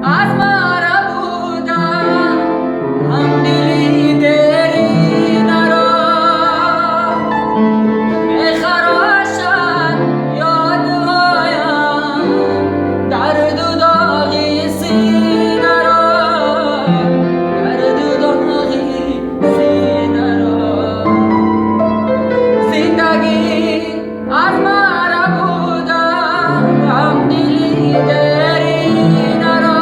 از ما بودم هم دلی دری نرا میخراشد یادهایم درد و داغی سینه را درد و داغی سینه را زندگی از ما بودم هم دلی دری نرا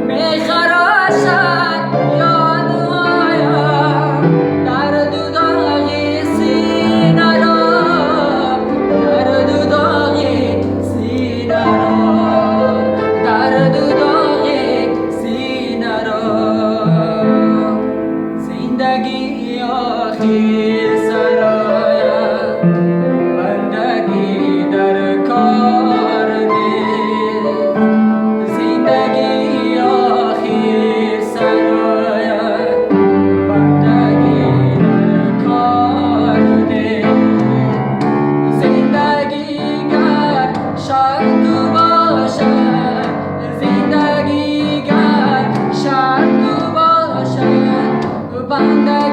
میخراشد یادهایم درد و داغی سینه را درد و داغی سینه را درد و داغی سینه را زندگی آخر سرایم بندگی در کار نیست زندگی آخر سرایم بندگی در کار نیست زندگی گر شرط باشد زندگی گر شرط باشد بندگی